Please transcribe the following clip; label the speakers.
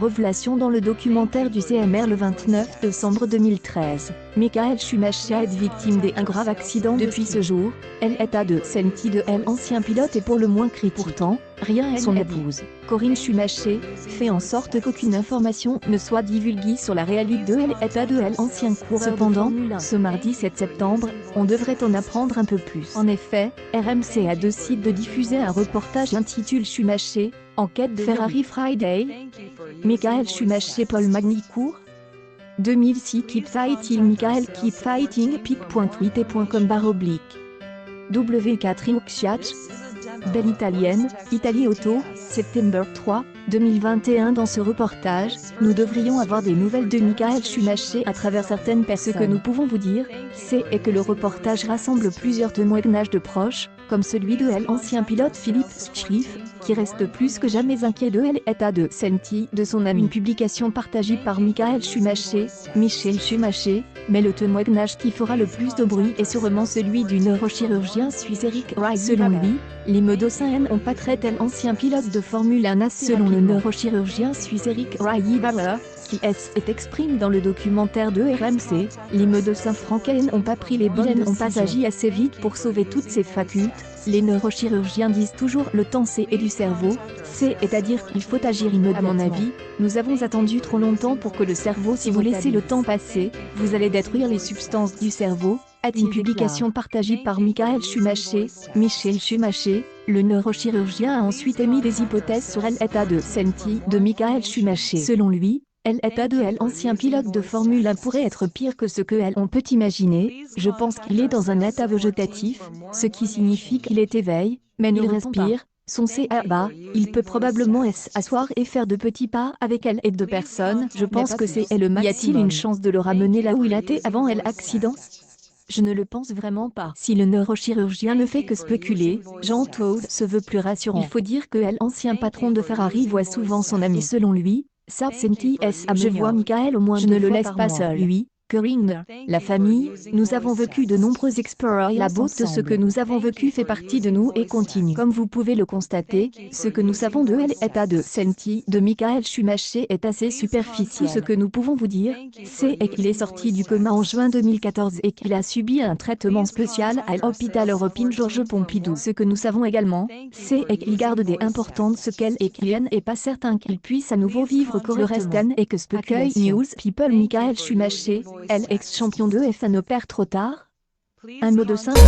Speaker 1: Révélation dans le documentaire du CMR le 29 décembre 2013. Michael Schumacher est victime d'un grave accident depuis ce jour. Elle est à 2 cm de elle, ancien pilote, et pour le moins critique. Pourtant, rien. Son épouse, Corinne Schumacher, fait en sorte qu'aucune information ne soit divulguée sur la réalité de elle est à de elle, ancien coureur. Cependant, ce mardi 7 septembre, on devrait en apprendre un peu plus. En effet, RMC a décidé de diffuser un reportage intitulé Schumacher, enquête de Ferrari Friday. Michael Schumacher, Paul Magny-Cours. 2006 Keep Fighting Michael Keep Fighting pic.twitter.com /. W4 Uxiach. Belle italienne, Italie Auto, septembre 3, 2021. Dans ce reportage, nous devrions avoir des nouvelles de Michael Schumacher à travers certaines personnes. Ce que nous pouvons vous dire, c'est que le reportage rassemble plusieurs témoignages de proches, comme celui de l'ancien pilote Philippe Schiff, qui reste plus que jamais inquiet de l'état de santé de son ami. Une publication partagée par Michael Schumacher, Michel Schumacher, mais le témoignage qui fera le plus de bruit est sûrement celui du neurochirurgien suisse Eric Rice. Selon lui, les médecins n'ont pas traité l'ancien pilote de Formule 1 assez. Selon le neurochirurgien suisse Eric Rice, qui est exprime dans le documentaire de RMC, les médecins français n'ont pas pris les bonnes décisions, n'ont pas agi assez vite pour sauver toutes ses facultés. Les neurochirurgiens disent toujours le temps c'est du cerveau, c'est-à-dire qu'il faut agir immédiatement. À mon avis, nous avons attendu trop longtemps pour que le cerveau, si vous laissez le temps passer, vous allez détruire les substances du cerveau. Une publication partagée par Michael Schumacher, Michel Schumacher, le neurochirurgien a ensuite émis des hypothèses sur l'état de santé de Michael Schumacher. Selon lui, l'état de l'ancien pilote de Formule 1 pourrait être pire que ce que on peut imaginer. Je pense qu'il est dans un état végétatif, ce qui signifie qu'il est éveillé, mais il respire. Son CA bas, il peut probablement s'asseoir et faire de petits pas avec elle et deux personnes. Je pense que c'est le maximum. Y a-t-il une chance de le ramener là où il était avant l'accident? Je ne le pense vraiment pas. Si le neurochirurgien ne fait que spéculer, Jean Todt se veut plus rassurant. Il faut dire que l'ancien patron de Ferrari voit souvent son ami. Selon lui, ça senti je vois Michael au moins je ne le laisse pas seul. Lui, Corinne, la famille, nous avons vécu de nombreuses expériences. La beauté de ce que nous avons vécu fait partie de nous et continue. Comme vous pouvez le constater, ce que nous savons de l'état de santé de Michael Schumacher est assez superficiel. Ce que nous pouvons vous dire, c'est qu'il est sorti du coma en juin 2014 et qu'il a subi un traitement spécial à l'hôpital européen Georges Pompidou. Ce que nous savons également, c'est qu'il garde des importantes séquelles et qu'il n'est pas certain qu'il puisse à nouveau vivre correctement. Et que Specule News People Michael Schumacher, l'ex-champion de F1 opère trop tard. Un mot de simple.